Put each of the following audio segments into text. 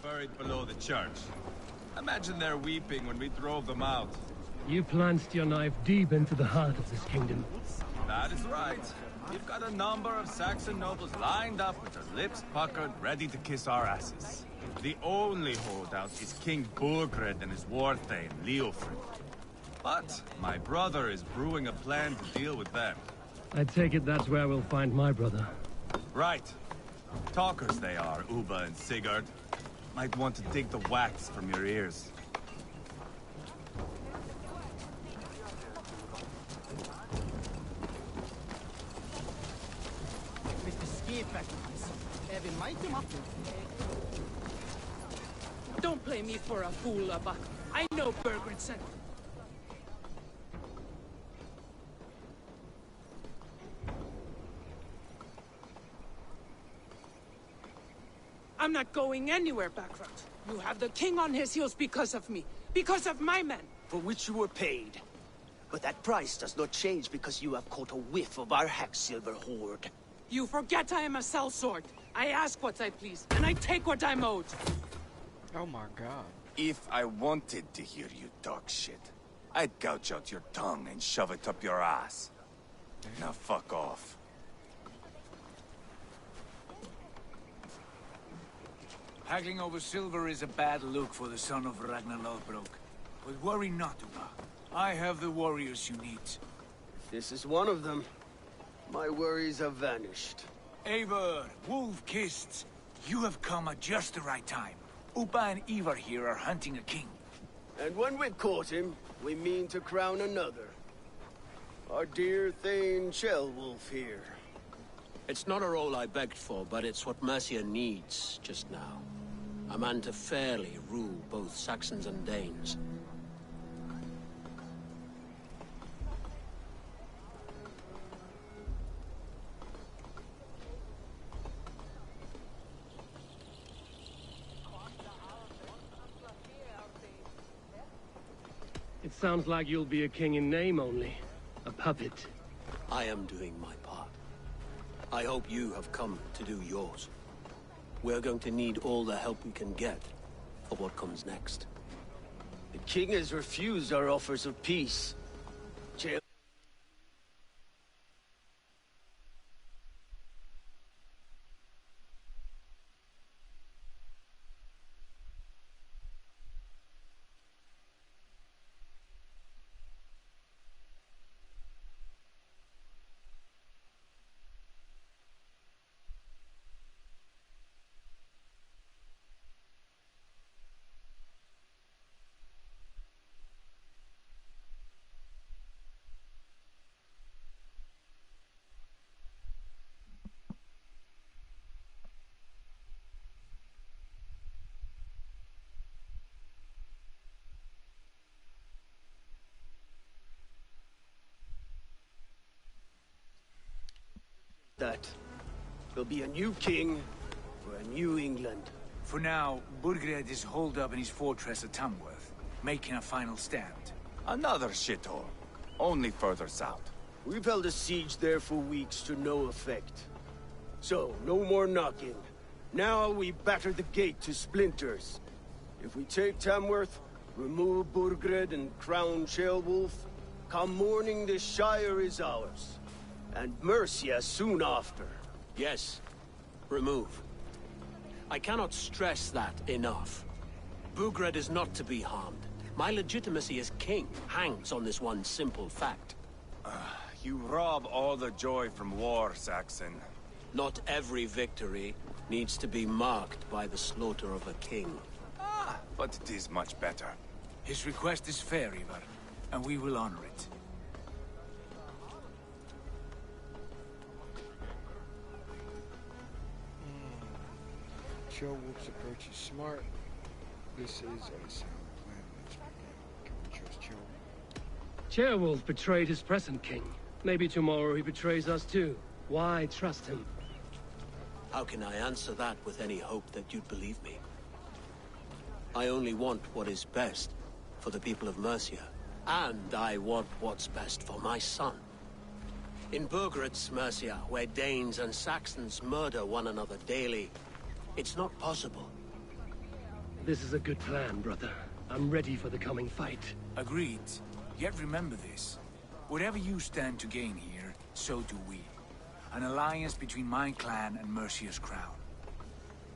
buried below the church. Imagine they're weeping when we drove them out. You plunged your knife deep into the heart of this kingdom. That is right. We've got a number of Saxon nobles lined up with their lips puckered, ready to kiss our asses. The only holdout is King Burgred and his war-thane, Leofrid. But my brother is brewing a plan to deal with them. I take it that's where we'll find my brother. Right. Talkers they are, Uba and Sigurd. Might want to dig the wax from your ears. Don't play me for a fool, Abak. I know Burgred sent. I'm not going anywhere, Backrot. You have the king on his heels because of me. Because of my men. For which you were paid. But that price does not change because you have caught a whiff of our Hacksilver hoard. You forget I am a sellsword. I ask what I please, and I take what I'm owed. Oh my god. If I wanted to hear you talk shit, I'd gouge out your tongue and shove it up your ass. Now fuck off. Haggling over silver is a bad look for the son of Ragnar Lothbrok. But worry not, Uba. I have the warriors you need. This is one of them. My worries have vanished. Eivor, Wolf-Kissed, you have come at just the right time. Uba and Ivar here are hunting a king. And when we've caught him, we mean to crown another. Our dear Thane Shellwolf here. It's not a role I begged for, but it's what Mercia needs just now. A man to fairly rule both Saxons and Danes. It sounds like you'll be a king in name only. A puppet. I am doing my part. I hope you have come to do yours. We're going to need all the help we can get for what comes next. The king has refused our offers of peace. That there'll be a new king for a new England. For now, Burgred is holed up in his fortress at Tamworth, making a final stand. Another shithole. Only further south. We've held a siege there for weeks to no effect. So, no more knocking. Now we batter the gate to splinters. If we take Tamworth, remove Burgred and crown Shellwolf, come morning the Shire is ours. And Mercia soon after. Yes, remove. I cannot stress that enough. Burgred is not to be harmed. My legitimacy as king hangs on this one simple fact. You rob all the joy from war, Saxon. Not every victory needs to be marked by the slaughter of a king. But it is much better. His request is fair, Ivar, and we will honor it. Shellwolf's approach is smart. This is a sound plan. Let's begin. Can we trust Shellwolf? Shellwolf betrayed his present king. Maybe tomorrow he betrays us too. Why trust him? How can I answer that with any hope that you'd believe me? I only want what is best for the people of Mercia. And I want what's best for my son. In Burgred's Mercia, where Danes and Saxons murder one another daily, it's not possible. This is a good plan, brother. I'm ready for the coming fight. Agreed. Yet remember this. Whatever you stand to gain here, so do we. An alliance between my clan and Mercia's crown.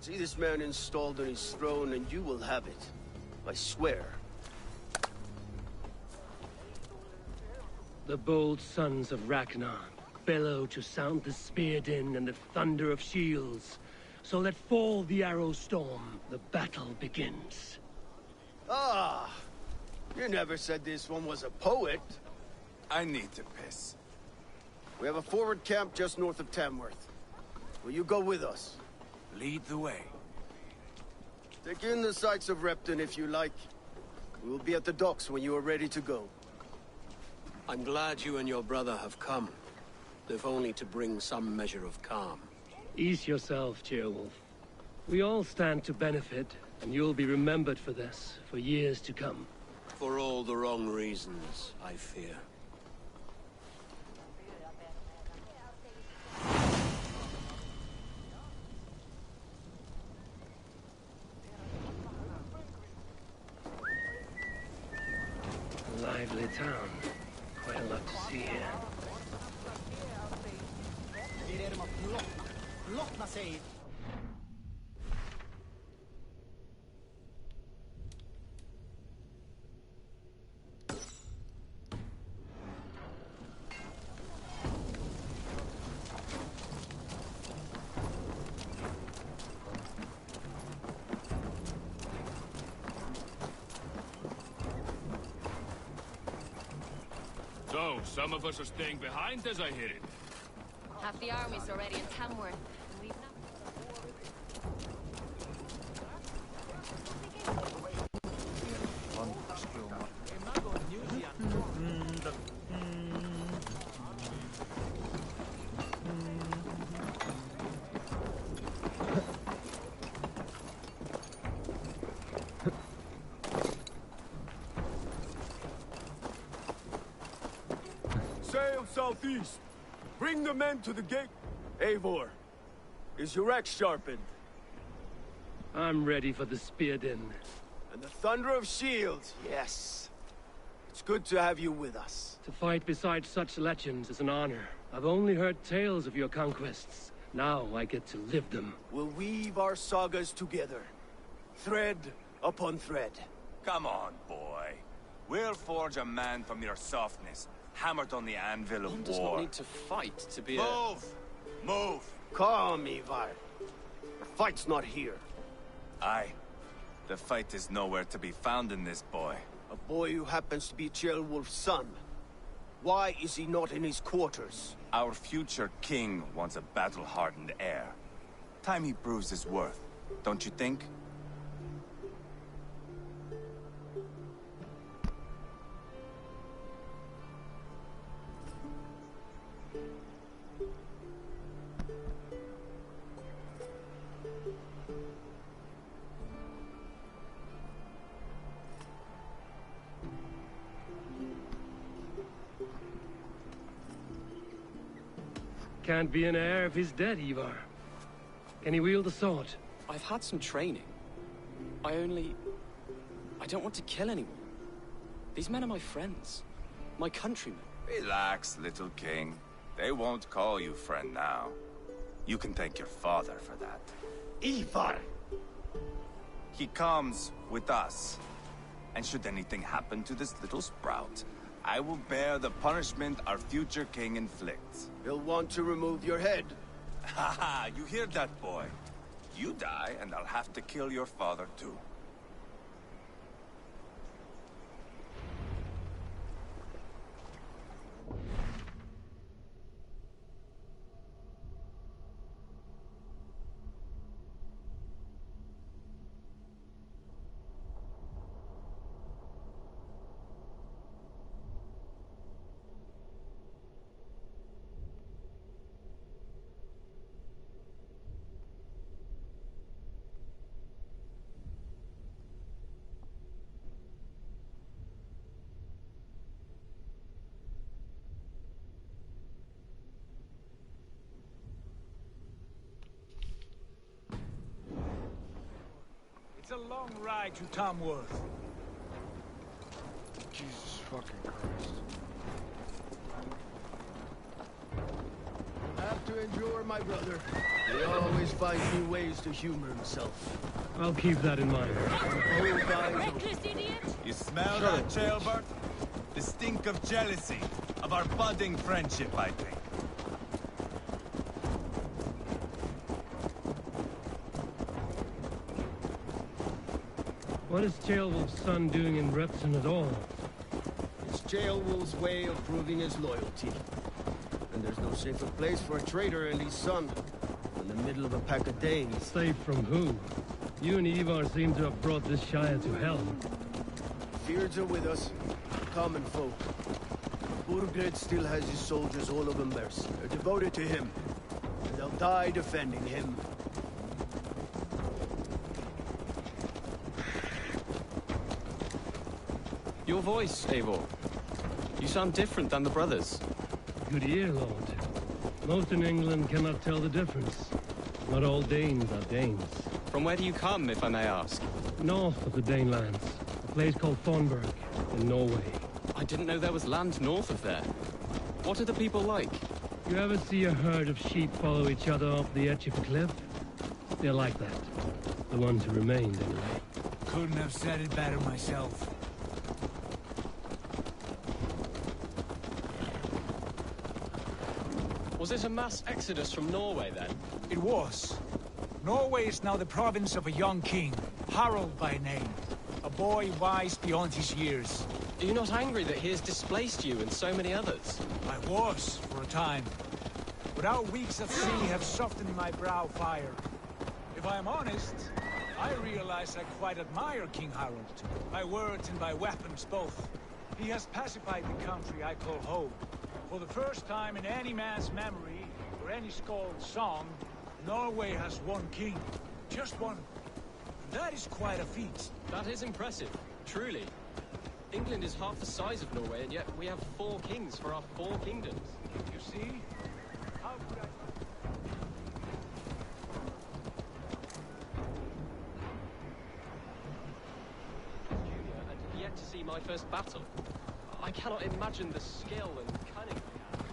See this man installed on his throne and you will have it. I swear. The bold sons of Ragnar bellow to sound the spear din and the thunder of shields. So let fall the arrow storm. The battle begins. Ah! You never said this one was a poet. I need to piss. We have a forward camp just north of Tamworth. Will you go with us? Lead the way. Take in the sights of Repton if you like. We will be at the docks when you are ready to go. I'm glad you and your brother have come, if only to bring some measure of calm. Ease yourself, Cheerwolf. We all stand to benefit, and you'll be remembered for this, for years to come. For all the wrong reasons, I fear. A lively town. Quite a lot to see here. So, some of us are staying behind as I hear it. Half the army's already in Tamworth, and we've not... Sail southeast. Bring the men to the gate. Eivor, is your axe sharpened? I'm ready for the spear din. And the thunder of shields, yes. It's good to have you with us. To fight beside such legends is an honor. I've only heard tales of your conquests. Now I get to live them. We'll weave our sagas together. Thread upon thread. Come on, boy. We'll forge a man from your softness, hammered on the anvil of One does not war. need to fight to be Move! Move! Calm, Ivar. The fight's not here. Aye. The fight is nowhere to be found in this boy. A boy who happens to be Ceolwulf's son. Why is he not in his quarters? Our future king wants a battle-hardened heir. Time he proves his worth, don't you think? Can't be an heir if he's dead, Ivar. Can he wield a sword? I've had some training. I don't want to kill anyone. These men are my friends. My countrymen. Relax, little king. They won't call you friend now. You can thank your father for that. Ivar! He comes with us. And should anything happen to this little sprout, I will bear the punishment our future king inflicts. He'll want to remove your head. Haha, you hear that, boy? You die, and I'll have to kill your father, too. long ride to Tamworth. Jesus fucking Christ. Have to endure, my brother. He always finds new ways to humor himself. I'll keep that in mind. Reckless idiot! You smell that, Jailbird? The stink of jealousy, of our budding friendship, I think. What is Jailwolf's son doing in Repton at all? It's Jailwolf's way of proving his loyalty. And there's no safer place for a traitor and his son in the middle of a pack of Danes. Safe from who? You and Ivar seem to have brought this Shire to hell. Fears are with us, common folk. Burgred still has his soldiers all over Mercia. They're devoted to him, and they'll die defending him. Your voice, Eivor. You sound different than the brothers. Good ear, Lord. Most in England cannot tell the difference. Not all Danes are Danes. From where do you come, if I may ask? North of the Danelands, a place called Thornburg, in Norway. I didn't know there was land north of there. What are the people like? You ever see a herd of sheep follow each other off the edge of a cliff? They're like that. The ones who remained, anyway. Couldn't have said it better myself. Was it a mass exodus from Norway, then? It was. Norway is now the province of a young king, Harald by name. A boy wise beyond his years. Are you not angry that he has displaced you and so many others? I was, for a time. But our weeks at sea have softened my brow fire. If I am honest, I realize I quite admire King Harald. By words and by weapons both. He has pacified the country I call home. For the first time in any man's memory, or any skald's song, Norway has one king. Just one. And that is quite a feat. That is impressive, truly. England is half the size of Norway, and yet we have 4 kings for our 4 kingdoms. You see? How could I... Junior, and yet to see my first battle. I cannot imagine the skill and cunning we have.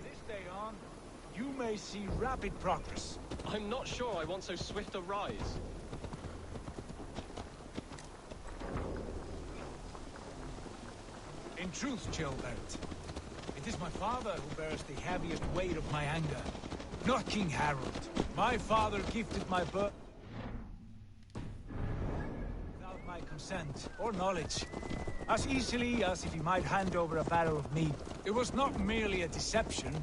This day on, you may see rapid progress. I'm not sure I want so swift a rise. In truth, Gilbert, it is my father who bears the heaviest weight of my anger, not King Harald. My father gifted my birth without my consent or knowledge, as easily as if he might hand over a barrel of meat. It was not merely a deception,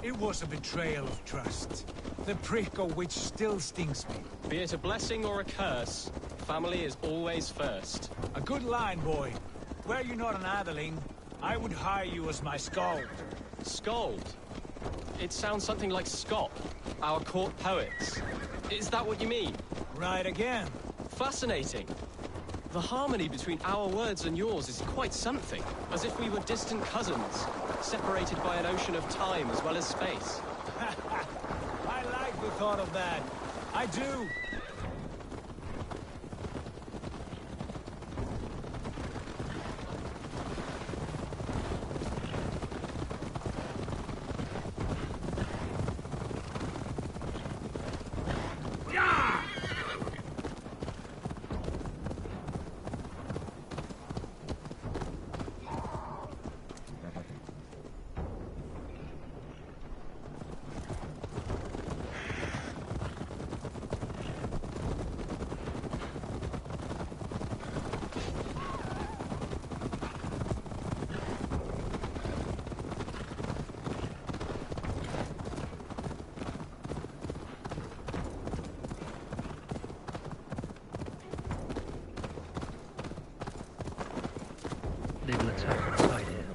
it was a betrayal of trust, the prick of which still stings me. Be it a blessing or a curse, family is always first. A good line, boy. Were you not an atheling, I would hire you as my skald. Skald? It sounds something like Scott, our court poets. Is that what you mean? Right again. Fascinating. The harmony between our words and yours is quite something. As if we were distant cousins, separated by an ocean of time as well as space. I like the thought of that. I do. They will attack inside here.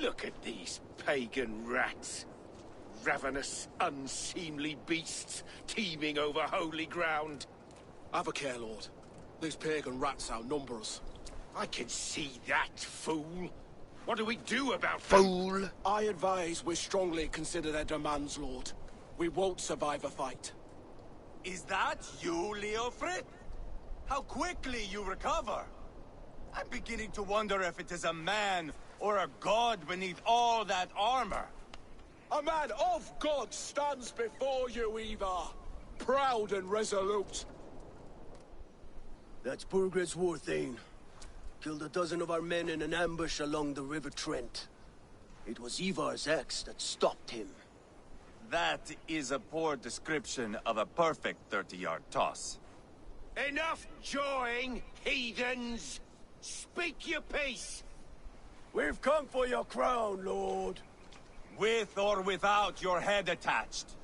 Look at these pagan rats. Ravenous, unseemly beasts teeming over holy ground. Have a care, Lord. These pagan rats outnumber us. I can see that, fool. What do we do about them? Fool! I advise we strongly consider their demands, Lord. We won't survive a fight. Is that you, Leofrid? How quickly you recover! I'm beginning to wonder if it is a man or a god beneath all that armor. A man of God stands before you, Eva. Proud and resolute. That's Burgred's Warthane. Killed a dozen of our men in an ambush along the River Trent. It was Ivar's axe that stopped him. That is a poor description of a perfect 30-yard toss. Enough jawing, heathens! Speak your piece! We've come for your crown, Lord. With or without your head attached.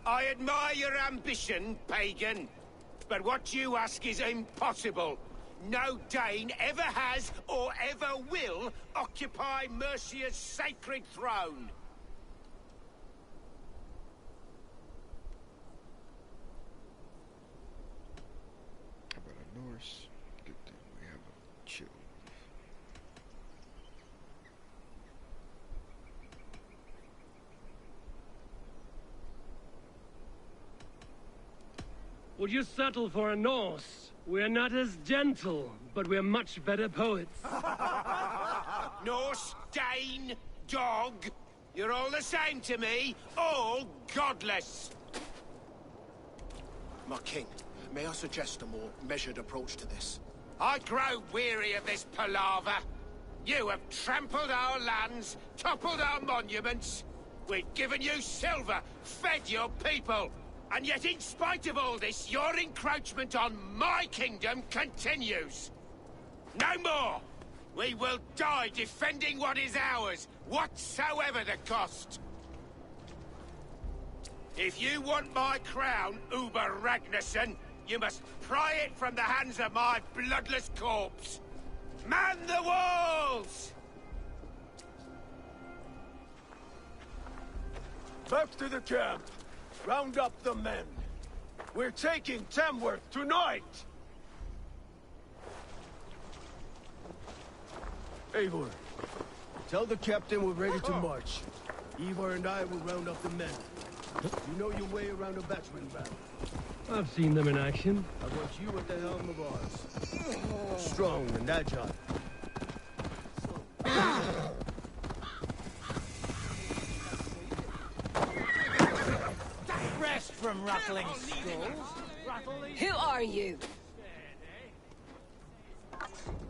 I admire your ambition, pagan. But what you ask is impossible. No Dane ever has or ever will occupy Mercia's sacred throne. How about a Norse? Good thing we have a chill. Would you settle for a Norse? We're not as gentle, but we're much better poets. Norse, Dane, dog. You're all the same to me. All godless. My king, may I suggest a more measured approach to this? I grow weary of this palaver. You have trampled our lands, toppled our monuments. We've given you silver, fed your people. And yet, in spite of all this, your encroachment on my kingdom continues. No more! We will die defending what is ours, whatsoever the cost. If you want my crown, Uber Ragnarsson, you must pry it from the hands of my bloodless corpse. Man the walls! Back to the camp. Round up the men. We're taking Tamworth tonight! Eivor, tell the captain we're ready to march. Eivor and I will round up the men. You know your way around a battering ram. I've seen them in action. I want you at the helm of ours. Strong and agile. Rest from rattling skulls. Who are you?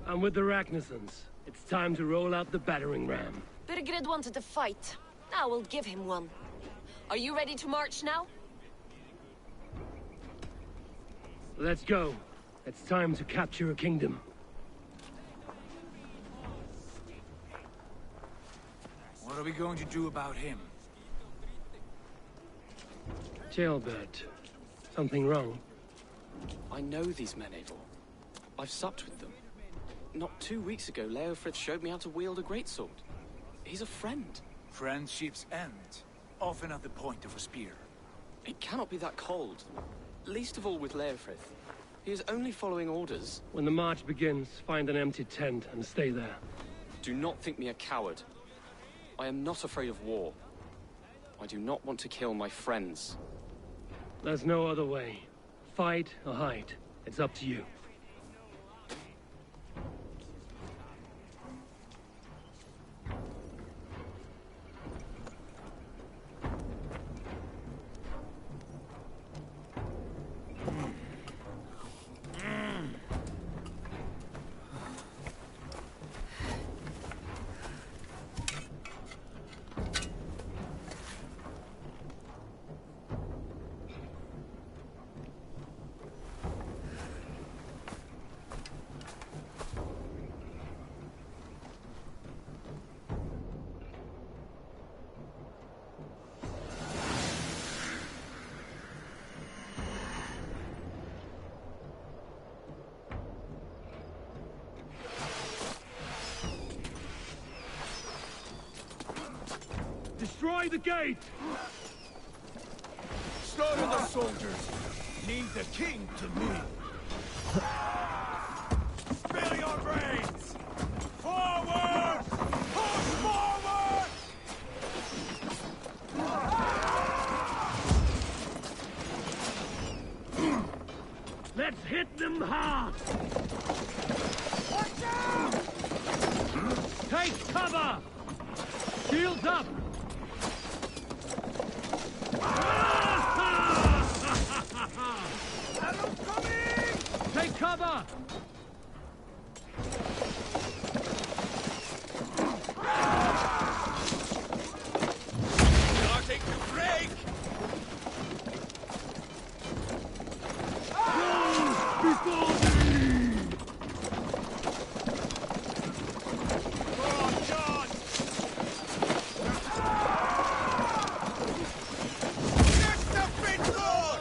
I'm with the Ragnarssons. It's time to roll out the battering ram. Birgred wanted to fight. Now we'll give him one. Are you ready to march now? Let's go. It's time to capture a kingdom. What are we going to do about him? Jailbird. Something wrong? I know these men, Eivor. I've supped with them. Not 2 weeks ago, Leofrid showed me how to wield a greatsword. He's a friend. Friendships end, often at the point of a spear. It cannot be that cold. Least of all with Leofrid. He is only following orders. When the march begins, find an empty tent and stay there. Do not think me a coward. I am not afraid of war. I do not want to kill my friends. There's no other way. Fight or hide. It's up to you. Destroy the gate! Slaughter the soldiers! Leave the king to me! Spill your brains! Forward! Push forward! Let's hit them hard! Watch out! Take cover! Shields up! Arrows coming! Take cover! Starting to break! Before me! Oh, God! Get the big door!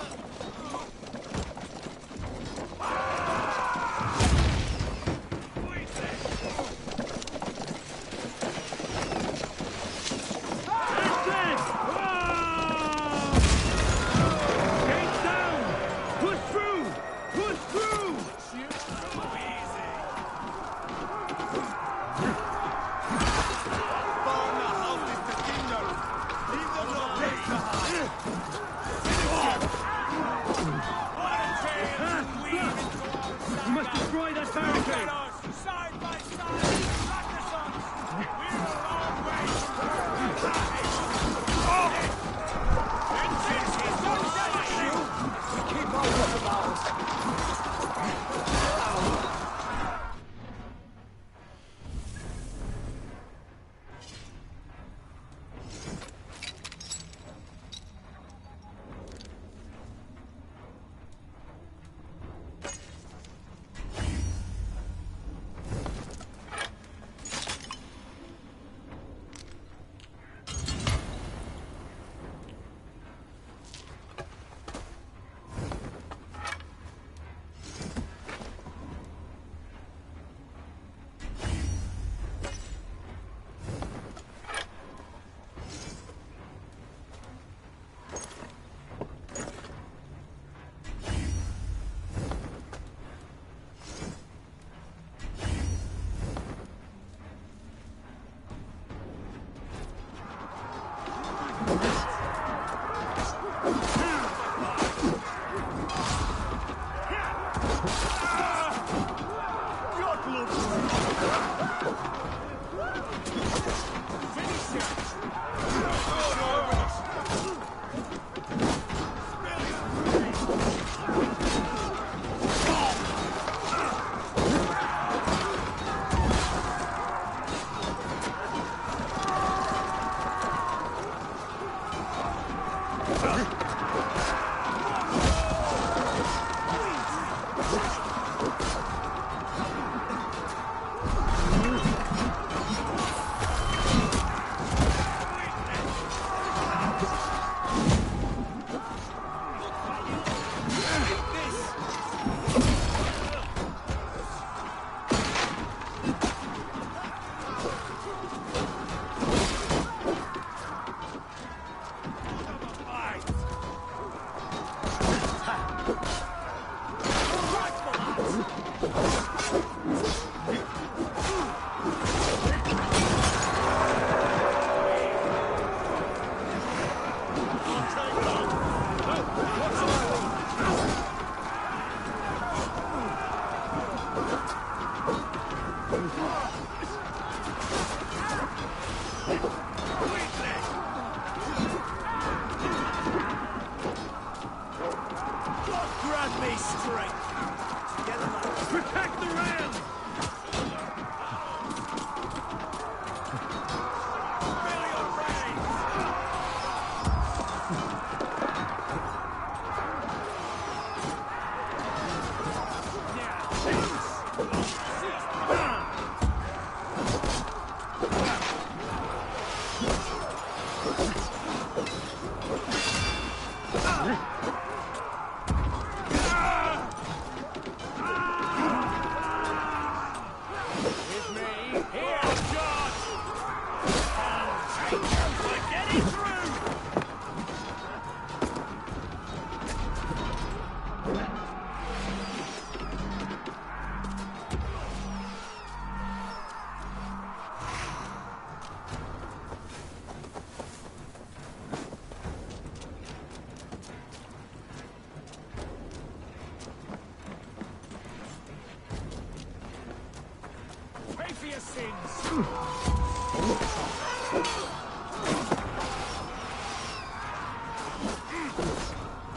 sins!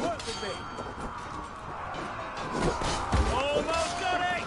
Work with me! Almost got it!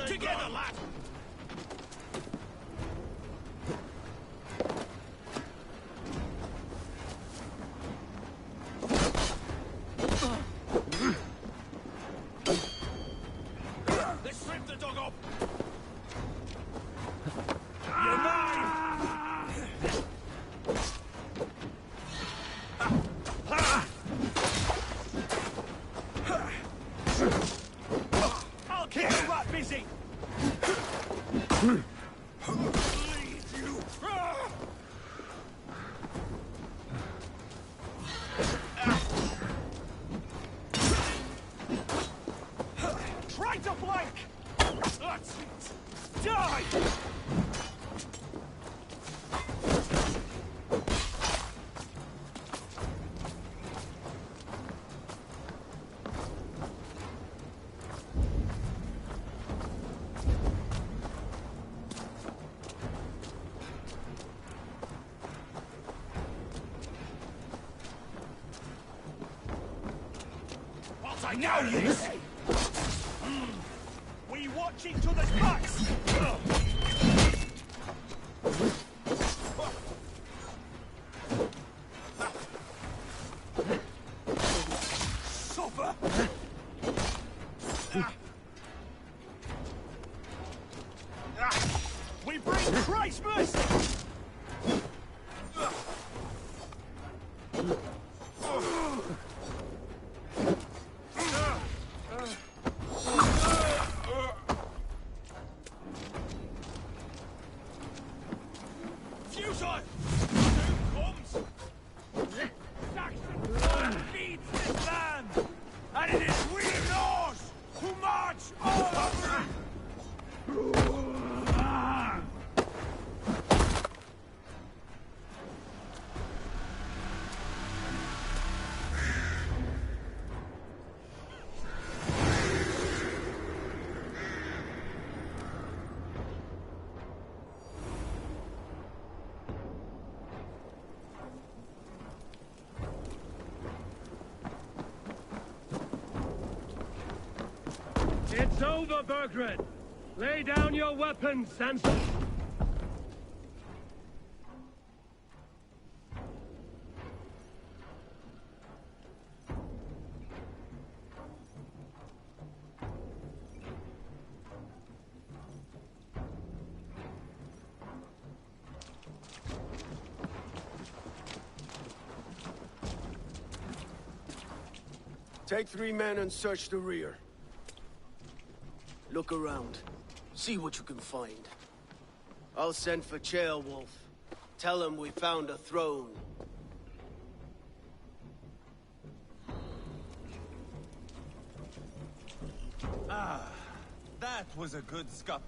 Together, lad! Let's strip the dog off! You're mine! I'll keep the rat busy! Leave you! Try to flank! That's it! Die! I know you say! We watch each other's backs! Suffer! We bring Christ's mercy! It's over, Burgred! Lay down your weapons, and... Take 3 men and search the rear. Look around. See what you can find. I'll send for Ceolwulf. Tell him we found a throne. Ah, that was a good scuff.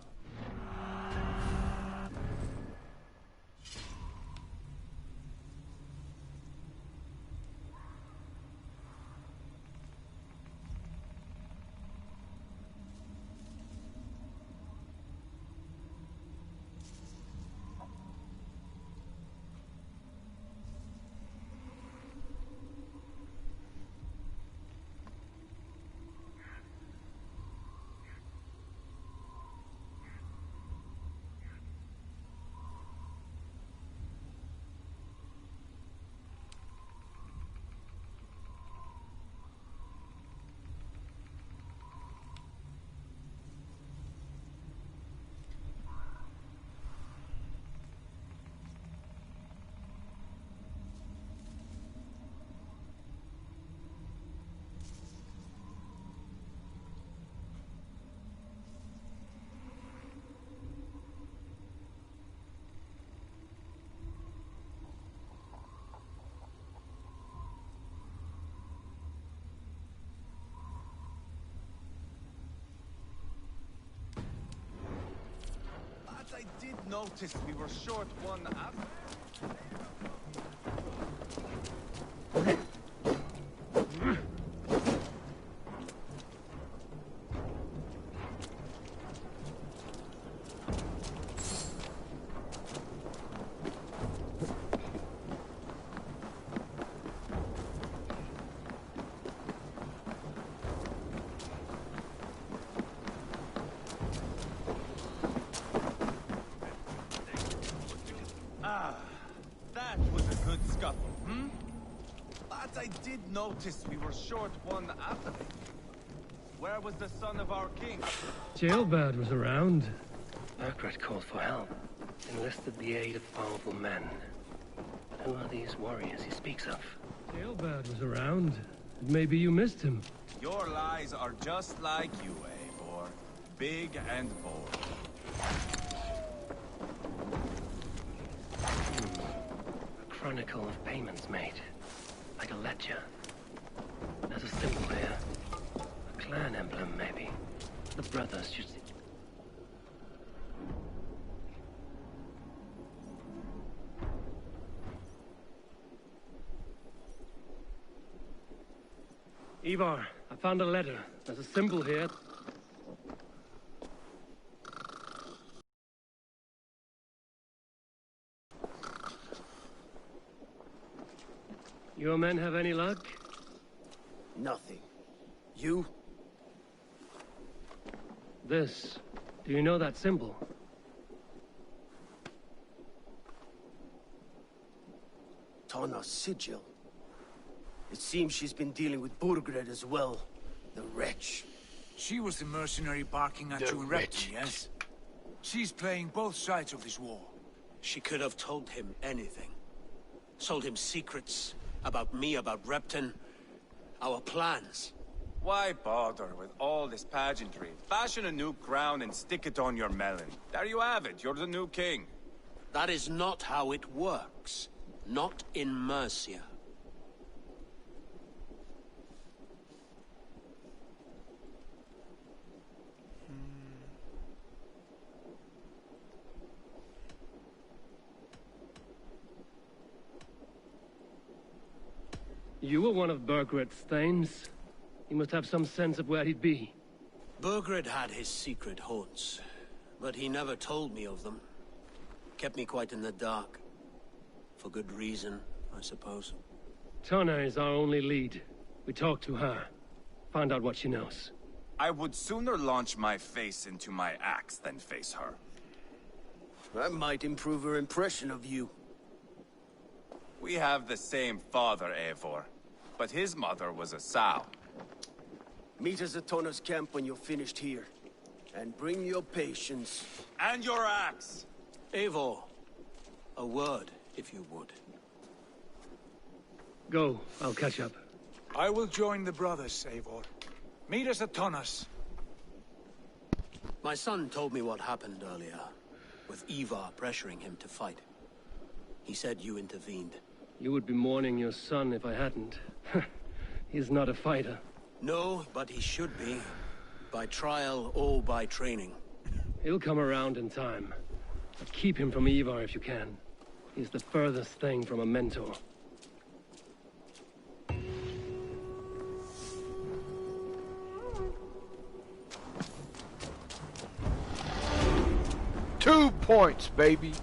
I did notice we were short one after. That was a good scuffle, But I did notice we were short one athlete. Where was the son of our king? Ceolbert was around. Burgred called for help. Enlisted the aid of powerful men. But who are these warriors he speaks of? Ceolbert was around. Maybe you missed him. Your lies are just like you, Eivor. Big and bold. Chronicle of payments made. Like a ledger. There's a symbol here. A clan emblem, maybe. The brothers should... Ivar, I found a letter. There's a symbol here. Your men have any luck? Nothing. You? This. Do you know that symbol? Tana's sigil. It seems she's been dealing with Burgred as well. The wretch. She was the mercenary barking at you in Repton, yes? She's playing both sides of this war. She could have told him anything. Sold him secrets about me, about Repton, our plans. Why bother with all this pageantry? Fashion a new crown and stick it on your melon. There you have it, you're the new king. That is not how it works. Not in Mercia. You were one of Burgred's thanes. He must have some sense of where he'd be. Burgred had his secret haunts, but he never told me of them. Kept me quite in the dark. For good reason, I suppose. Tana is our only lead. We talked to her. Find out what she knows. I would sooner launch my face into my axe than face her. That might improve her impression of you. We have the same father, Eivor, but his mother was a sow. Meet us at Tona's camp when you're finished here. And bring your patience. And your axe! Eivor, a word, if you would. Go, I'll catch up. I will join the brothers, Eivor. Meet us at Tonas. My son told me what happened earlier, with Ivar pressuring him to fight. He said you intervened. You would be mourning your son if I hadn't. He's not a fighter. No, but he should be. By trial or by training. He'll come around in time. But keep him from Ivar if you can. He's the furthest thing from a mentor. Two points, baby.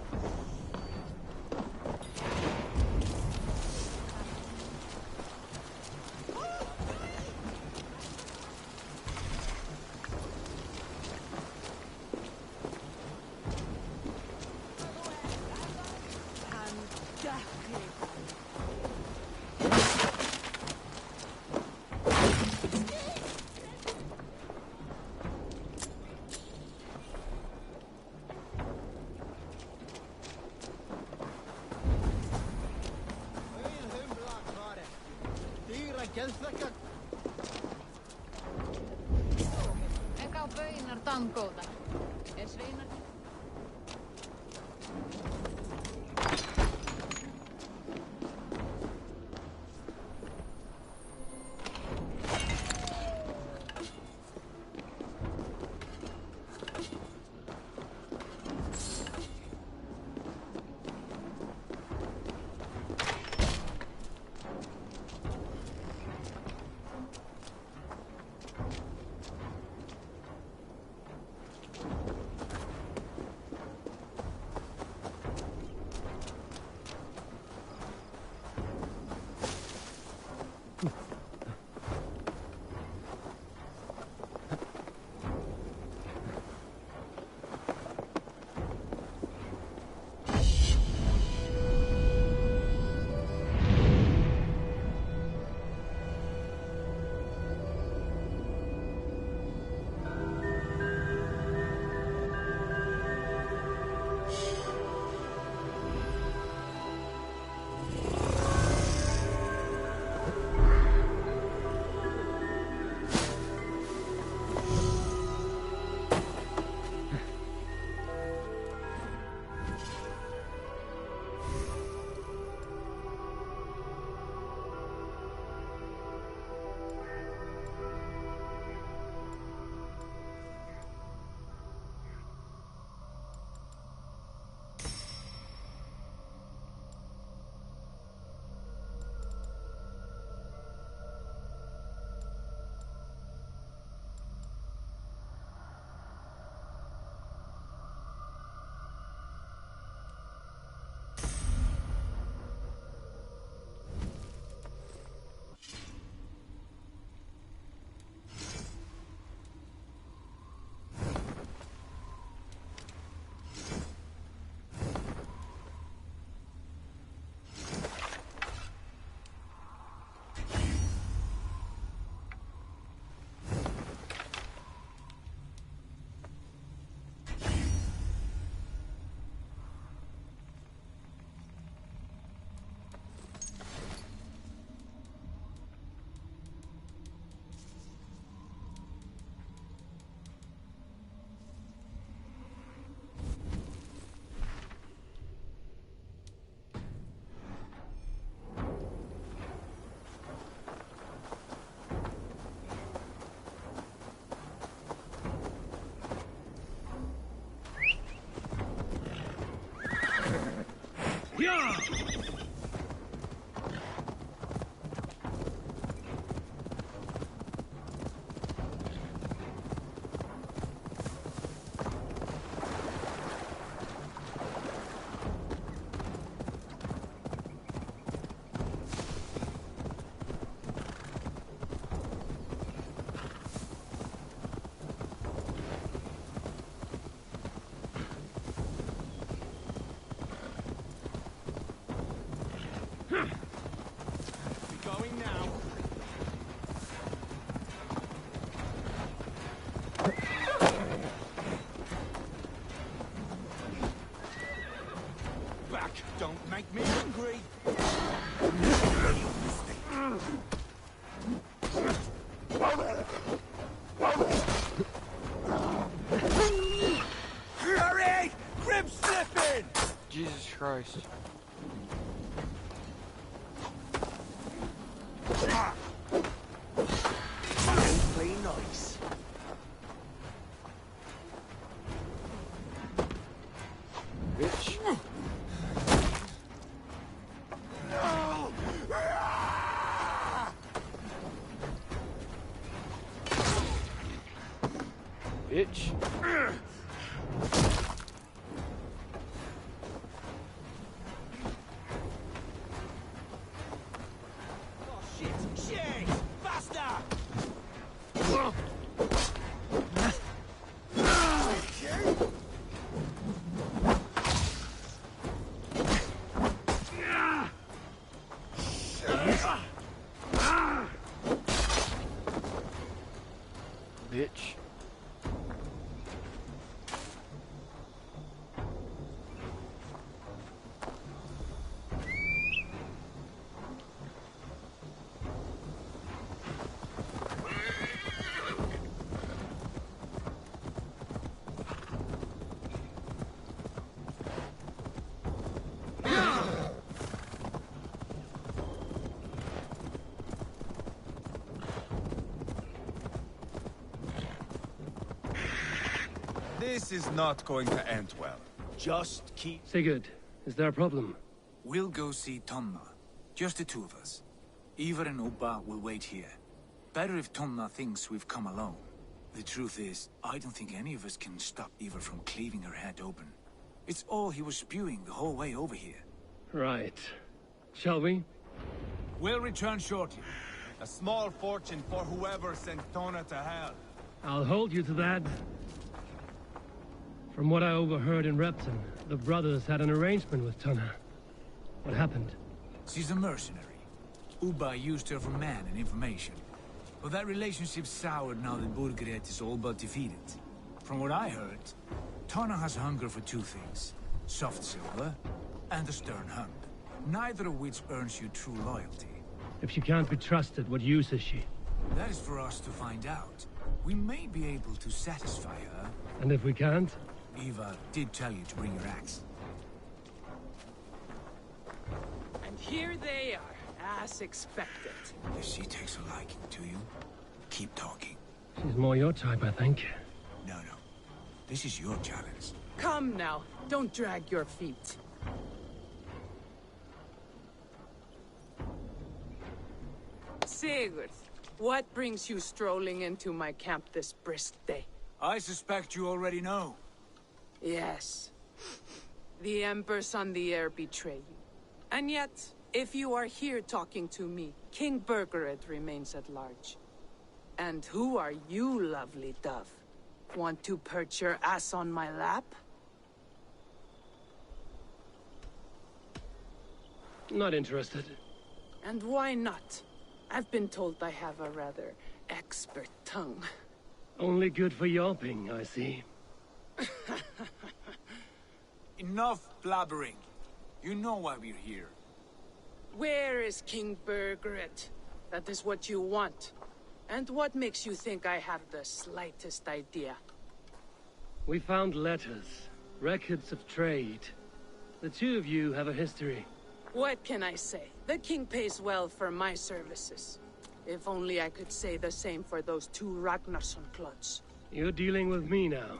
Eka pöinar tankouta. Es viinar... Yeah! Hurry! Grip slipping! Jesus Christ. Play nice. Bitch. Bitch. Oh shit! Shit! Faster! Bitch. This is not going to end well. Just keep... Sigurd, is there a problem? We'll go see Tonna. Just the two of us. Ivar and Ubba will wait here. Better if Tonna thinks we've come alone. The truth is, I don't think any of us can stop Ivar from cleaving her head open. It's all he was spewing the whole way over here. Right. Shall we? We'll return shortly. A small fortune for whoever sent Tona to hell. I'll hold you to that. From what I overheard in Repton, the brothers had an arrangement with Tonna. What happened? She's a mercenary. Ubba used her for man and information. But that relationship soured now that Burgred is all but defeated. From what I heard, Tonna has hunger for two things. Soft silver and a stern hunk. Neither of which earns you true loyalty. If she can't be trusted, what use is she? That is for us to find out. We may be able to satisfy her. And if we can't? Eva did tell you to bring your axe. And here they are, as expected. If she takes a liking to you, keep talking. She's more your type, I think. No. This is your challenge. Come now, don't drag your feet. Sigurd, what brings you strolling into my camp this brisk day? I suspect you already know. Yes. The Embers on the air betray you. And yet, if you are here talking to me, King Burgred remains at large. And who are you, lovely dove? Want to perch your ass on my lap? Not interested. And why not? I've been told I have a rather expert tongue. Only good for yelping, I see. Enough blabbering. You know why we're here. Where is King Burgred? That is what you want. And what makes you think I have the slightest idea? We found letters, records of trade. The two of you have a history. What can I say? The king pays well for my services. If only I could say the same for those two Ragnarsson clods. You're dealing with me now,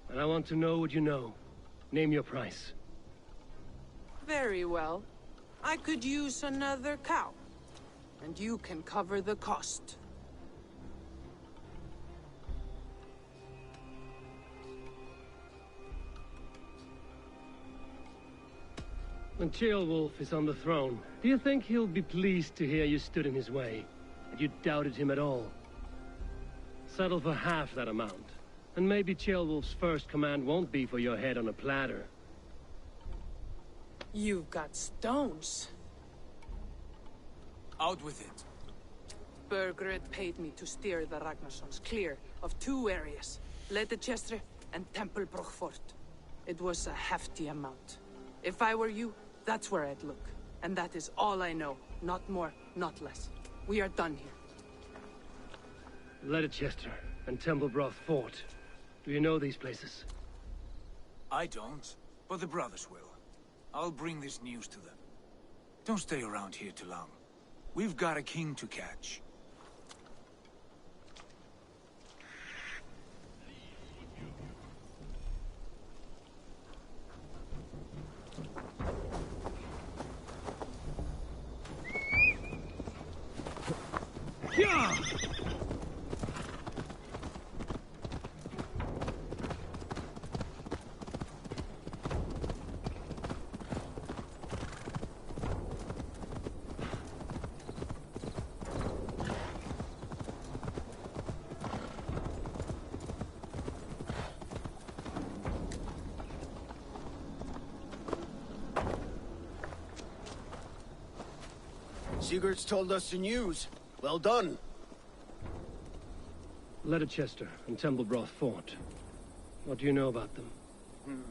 and I want to know what you know. Name your price. Very well. I could use another cow. And you can cover the cost. When Ceolwulf is on the throne, do you think he'll be pleased to hear you stood in his way? That you doubted him at all? Settle for half that amount. And maybe Ceolwulf's first command won't be for your head on a platter. You've got stones. Out with it. Burgred paid me to steer the Ragnarssons clear of two areas. Ledechestre and Tempelbrochfort. It was a hefty amount. If I were you, that's where I'd look. And that is all I know. Not more, not less. We are done here. Leicester and Templebroth Fort. Do you know these places? I don't, but the brothers will. I'll bring this news to them. Don't stay around here too long. We've got a king to catch. Yeah! Sigurd's told us the news. Well done. Leicester and Templebroth Fort. What do you know about them?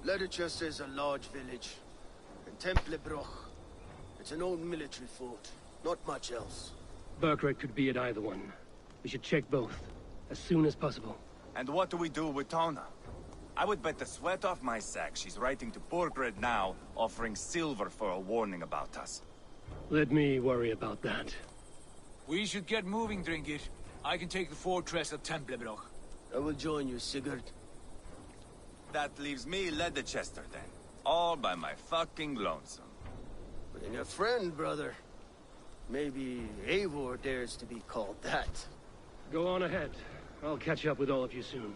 Leicester is a large village. And Templebroch, it's an old military fort. Not much else. Burkred could be at either one. We should check both, as soon as possible. And what do we do with Tona? I would bet the sweat off my sack she's writing to Burkred now, offering silver for a warning about us. Let me worry about that. We should get moving, Dringit. I can take the fortress of Templebroch. I will join you, Sigurd. That leaves me Leicester then. All by my fucking lonesome. And a friend, brother. Maybe Eivor dares to be called that. Go on ahead. I'll catch up with all of you soon.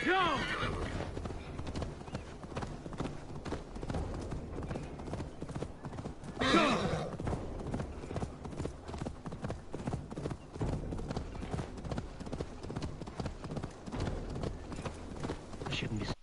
Go! I shouldn't be...